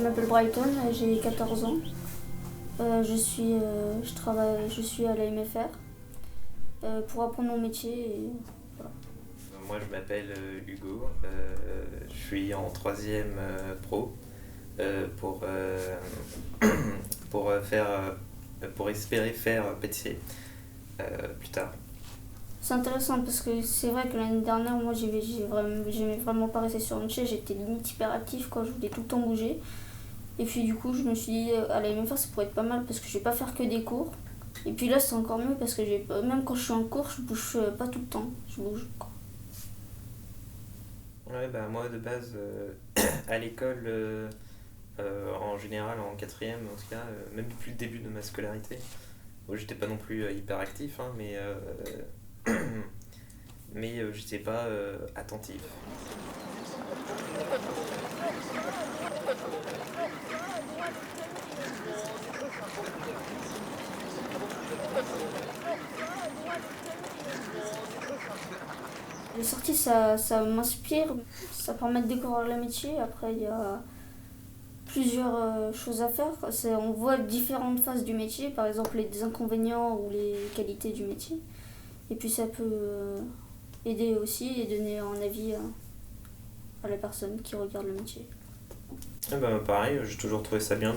m'appelle Brighton, j'ai 14 ans. Je suis à la MFR pour apprendre mon métier. Et voilà. Moi je m'appelle Hugo, je suis en 3e pro pour, pour espérer faire pâtissier plus tard. C'est intéressant parce que c'est vrai que l'année dernière, moi j'aimais vraiment pas rester sur une chaise, j'étais limite hyperactive quand je voulais tout le temps bouger. Et puis du coup je me suis dit à la MFR ça pourrait être pas mal parce que je vais pas faire que des cours. Et puis là c'est encore mieux parce que même quand je suis en cours je bouge pas tout le temps, je bouge quoi. Ouais, bah moi de base à l'école en général en 4e en tout cas, même depuis le début de ma scolarité, bon, j'étais pas non plus hyper actif hein, mais j'étais pas attentif. Les sorties ça m'inspire, ça permet de découvrir le métier. Après il y a plusieurs choses à faire. On voit différentes phases du métier, par exemple les inconvénients ou les qualités du métier. Et puis ça peut aider aussi et donner un avis à la personne qui regarde le métier. Et bah, pareil, j'ai toujours trouvé ça bien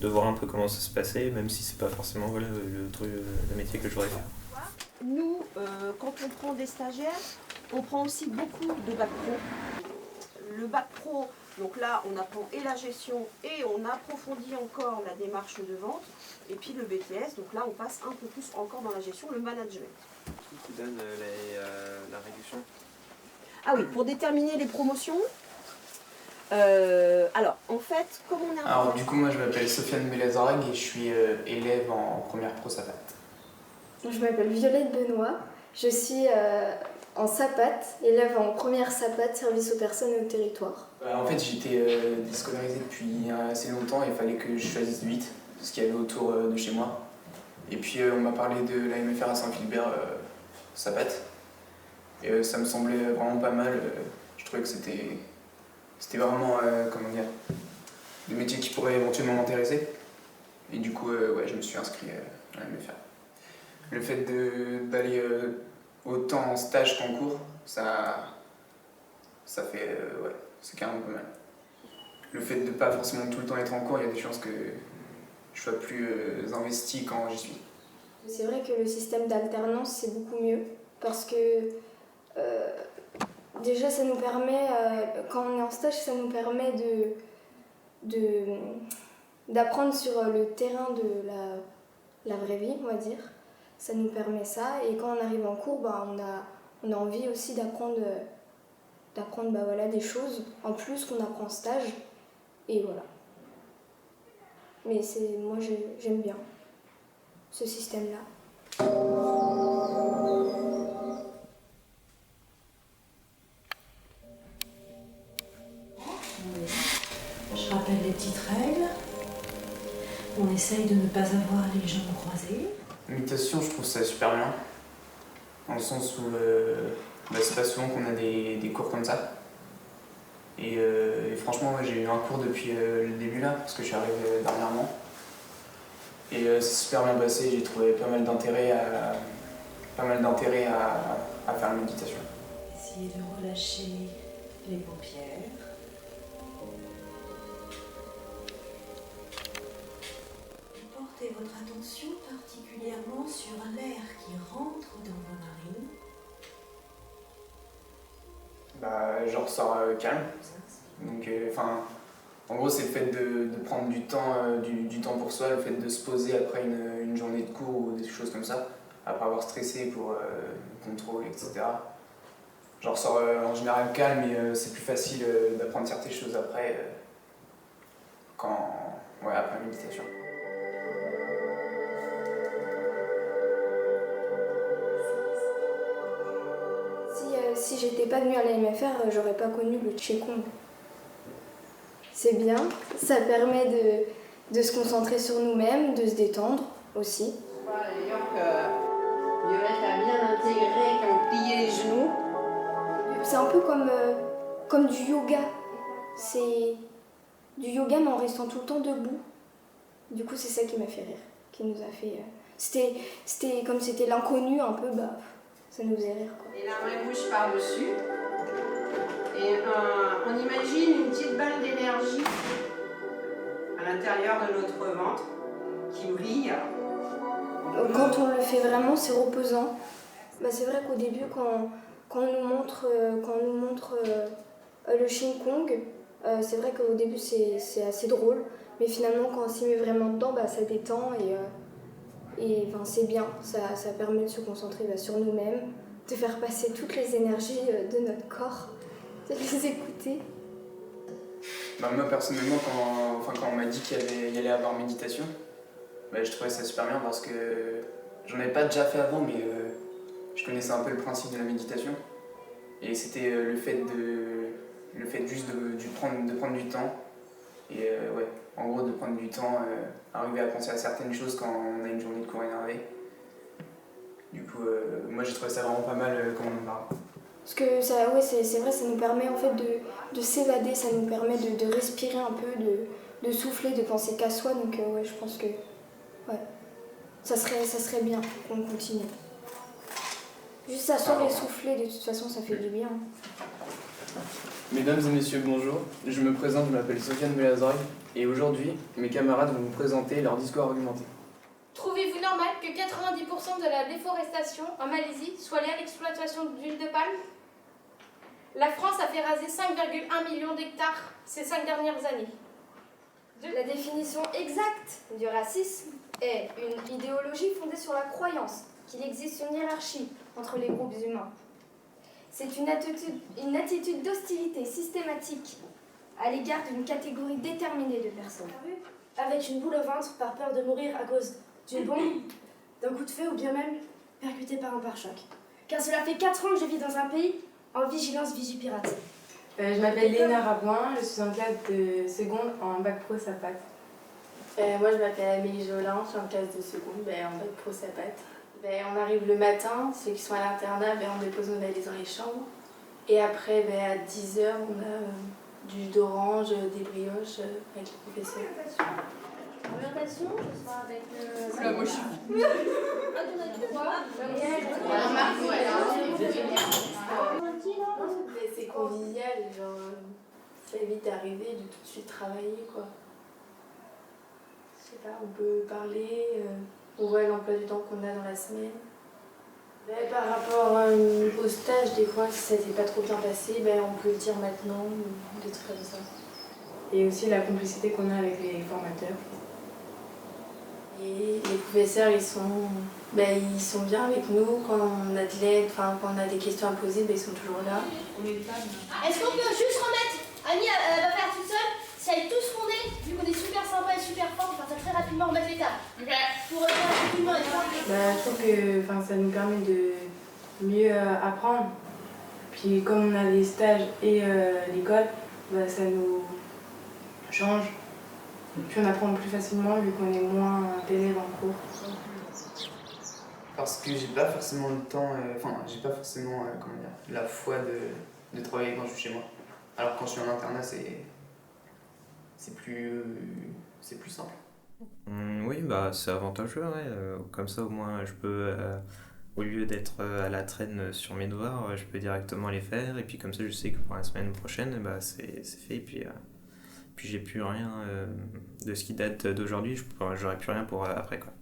de voir un peu comment ça se passait, même si c'est pas forcément voilà, le métier que j'aurais fait. Nous, quand on prend des stagiaires, on prend aussi beaucoup de bac pro. Le bac pro, donc là, on apprend et la gestion et on approfondit encore la démarche de vente. Et puis le BTS, donc là, on passe un peu plus encore dans la gestion, le management. Qui donne la réduction? Ah oui, pour déterminer les promotions, alors en fait, comme on est un... Alors du coup, moi je m'appelle Sofiane Belazarag et je suis élève en première pro SAPAT. Je m'appelle Violette Benoît, je suis en SAPAT, élève en première SAPAT, service aux personnes et au territoire. En fait, j'étais déscolarisé depuis assez longtemps et il fallait que je choisisse vite ce qu'il y avait autour de chez moi. Et puis on m'a parlé de la MFR à Saint-Philbert SAPAT. Et ça me semblait vraiment pas mal. Je trouvais que c'était vraiment, comment dire, des métiers qui pourraient éventuellement m'intéresser. Et du coup, ouais, je me suis inscrit à la MFR. Le fait d'aller autant en stage qu'en cours, ça fait, ouais, c'est carrément pas mal. Le fait de ne pas forcément tout le temps être en cours, il y a des chances que je sois plus investi quand j'y suis. C'est vrai que le système d'alternance, c'est beaucoup mieux parce que déjà, ça nous permet, quand on est en stage, ça nous permet d'apprendre sur le terrain de la vraie vie, on va dire. Ça nous permet ça. Et quand on arrive en cours, bah, on a envie aussi d'apprendre bah, voilà, des choses en plus qu'on apprend en stage. Et voilà. Mais moi, j'aime bien ce système-là. Je rappelle les petites règles. On essaye de ne pas avoir les jambes croisées. L'imitation, je trouve ça super bien. Dans le sens où c'est pas souvent qu'on a des cours comme ça. Et franchement, moi, j'ai eu un cours depuis le début là, parce que je suis arrivé dernièrement. Et c'est super bien passé, j'ai trouvé pas mal d'intérêt à faire la méditation. Essayez de relâcher les paupières. Portez votre attention particulièrement sur l'air qui rentre dans vos narines. Bah, je ressors calme. Donc, en gros, c'est le fait de prendre du temps pour soi, le fait de se poser après une journée de cours ou des choses comme ça, après avoir stressé pour le contrôle, etc. Je ressors en général calme et c'est plus facile d'apprendre certaines choses après, après la méditation. Si j'étais pas venue à la MFR, j'aurais pas connu le Qigong. C'est bien, ça permet de se concentrer sur nous-mêmes, de se détendre aussi. D'ailleurs que Violette a bien intégré qu'on pliait les genoux. C'est un peu comme du yoga. du yoga mais en restant tout le temps debout. Du coup, c'est ça qui m'a fait rire, qui nous a fait... C'était comme c'était l'inconnu un peu, bah ça nous faisait rire, quoi. Et la main bouge par-dessus. Et on imagine une petite balle d'énergie à l'intérieur de notre ventre qui brille. Quand on le fait vraiment, c'est reposant. Bah, c'est vrai qu'au début, quand on nous montre, le Shin Kong, c'est vrai qu'au début c'est assez drôle, mais finalement quand on s'y met vraiment dedans, bah, ça détend et c'est bien. Ça permet de se concentrer sur nous-mêmes, de faire passer toutes les énergies de notre corps, de les écouter. Bah, moi personnellement, quand on m'a dit qu'il y allait avoir méditation, bah, je trouvais ça super bien parce que j'en avais pas déjà fait avant, mais je connaissais un peu le principe de la méditation. Et c'était le fait juste de prendre du temps. Et ouais, en gros de prendre du temps, arriver à penser à certaines choses quand on a une journée de cours énervée. Du coup, moi j'ai trouvé ça vraiment pas mal quand on en parle. Parce que ça, ouais, c'est vrai, ça nous permet en fait de s'évader, ça nous permet de respirer un peu, de souffler, de penser qu'à soi. Donc ouais, je pense que ouais, ça serait bien qu'on continue. Juste s'asseoir et souffler, de toute façon, ça fait du bien. Mesdames et messieurs, bonjour. Je me présente, je m'appelle Sofiane Melazraï et aujourd'hui, mes camarades vont vous présenter leur discours argumenté. Trouvez-vous normal que 90% de la déforestation en Malaisie soit liée à l'exploitation d'huile de palme? La France a fait raser 5,1 millions d'hectares ces 5 dernières années. La définition exacte du racisme est une idéologie fondée sur la croyance qu'il existe une hiérarchie entre les groupes humains. C'est une attitude d'hostilité systématique à l'égard d'une catégorie déterminée de personnes. Avec une boule au ventre par peur de mourir à cause d'une bombe, d'un coup de feu ou bien même percuté par un pare-choc. Car cela fait 4 ans que je vis dans un pays en vigilance Vigipirate. Je m'appelle Léna Rabouin, je suis en classe de seconde en bac pro SAPAT. Moi je m'appelle Amélie Jolin, je suis en classe de seconde en bac pro SAPAT. On arrive le matin, ceux qui sont à l'internat, on dépose nos valises dans les chambres. Et après à 10h, on a du jus d'orange, des brioches avec le professeur. Orientation, ce sera avec Là, moi je suis. C'est convivial, genre ça évite d'arriver et de tout de suite travailler, quoi. Je sais pas, on peut parler, on voit l'emploi du temps qu'on a dans la semaine. Par rapport au stage, des fois, si ça s'est pas trop bien passé, on peut le dire maintenant, ou des trucs comme ça. Et aussi la complicité qu'on a avec les formateurs. Et les professeurs, ils sont bien avec nous quand on a de l'aide, quand on a des questions à poser, ils sont toujours là. Est-ce qu'on peut juste remettre Annie va faire toute seule? Si elle est tous fondée, vu qu'on est super sympa et super fort, on va faire très rapidement remettre les tables. Pour faire rapidement et Je trouve que ça nous permet de mieux apprendre. Puis comme on a les stages et l'école, ça nous change. Puis on apprend plus facilement vu qu'on est moins d'élèves en cours. Parce que j'ai pas forcément le temps, j'ai pas forcément la foi de travailler quand je suis chez moi. Alors quand je suis en internat, c'est plus simple. Oui, c'est avantageux, ouais. Comme ça, au moins, je peux, au lieu d'être à la traîne sur mes devoirs, je peux directement les faire. Et puis comme ça, je sais que pour la semaine prochaine, c'est fait. Puis j'ai plus rien de ce qui date d'aujourd'hui, j'aurai plus rien pour après, quoi.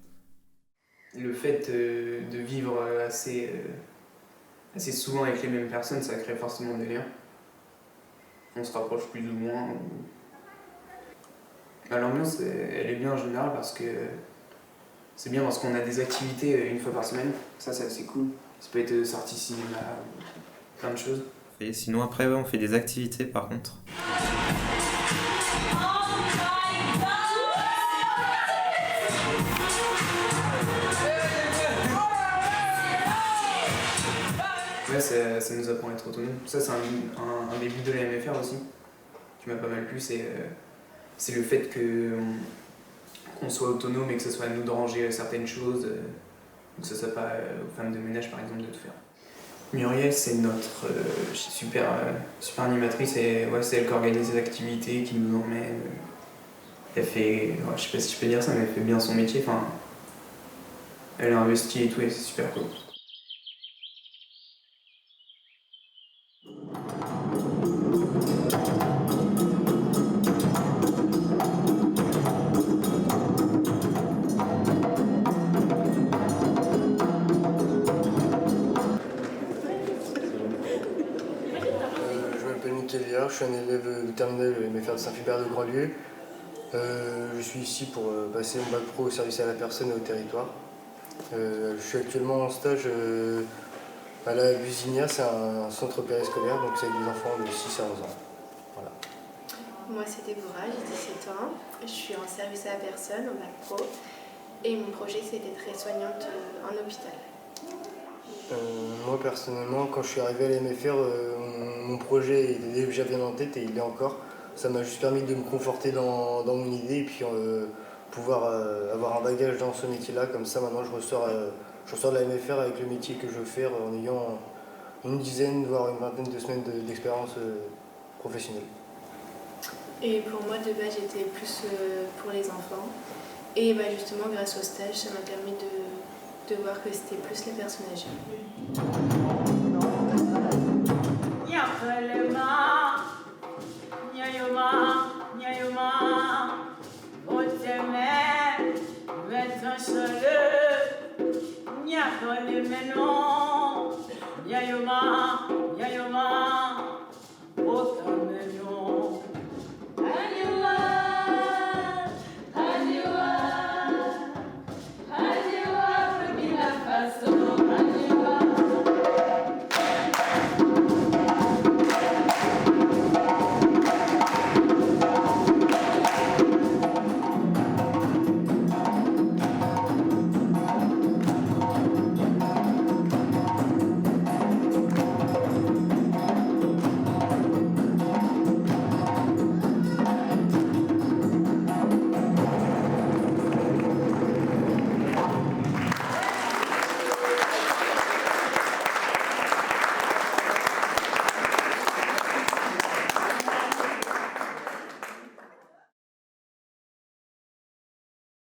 Le fait de vivre assez souvent avec les mêmes personnes, ça crée forcément des liens. On se rapproche plus ou moins. L'ambiance, elle est bien en général parce que c'est bien parce qu'on a des activités une fois par semaine. Ça c'est assez cool. Ça peut être sortie cinéma, plein de choses. Et sinon après, on fait des activités par contre. Ouais, ça nous apprend à être autonome. Ça, c'est un des buts de la MFR aussi, qui m'a pas mal plu. C'est le fait qu'on soit autonome et que ce soit à nous de ranger certaines choses, que ce soit pas aux femmes de ménage, par exemple, de tout faire. Muriel, c'est notre super animatrice et ouais, c'est elle qui organise les activités, qui nous emmène. Elle fait, je sais pas si je peux dire ça, mais elle fait bien son métier. Enfin, elle a investi et tout et c'est super cool. Je suis un élève de terminale MFR de Saint-Philbert de Grandlieu. Je suis ici pour passer mon bac pro au service à la personne et au territoire. Je suis actuellement en stage à la Businière, c'est un centre périscolaire, donc c'est avec des enfants de 6 à 11 ans. Voilà. Moi c'est Déborah, j'ai 17 ans, je suis en service à la personne au bac pro et mon projet c'est d'être aide-soignante en hôpital. Moi personnellement, quand je suis arrivé à la MFR, mon projet était déjà bien en tête et il est encore. Ça m'a juste permis de me conforter dans mon idée et puis pouvoir avoir un bagage dans ce métier-là. Comme ça maintenant je ressors de la MFR avec le métier que je veux faire en ayant une dizaine voire une vingtaine de semaines d'expérience professionnelle. Et pour moi de base j'étais plus pour les enfants et justement grâce au stage ça m'a permis de voir que c'était plus les personnes âgées. Nyakole menon, nyayoma.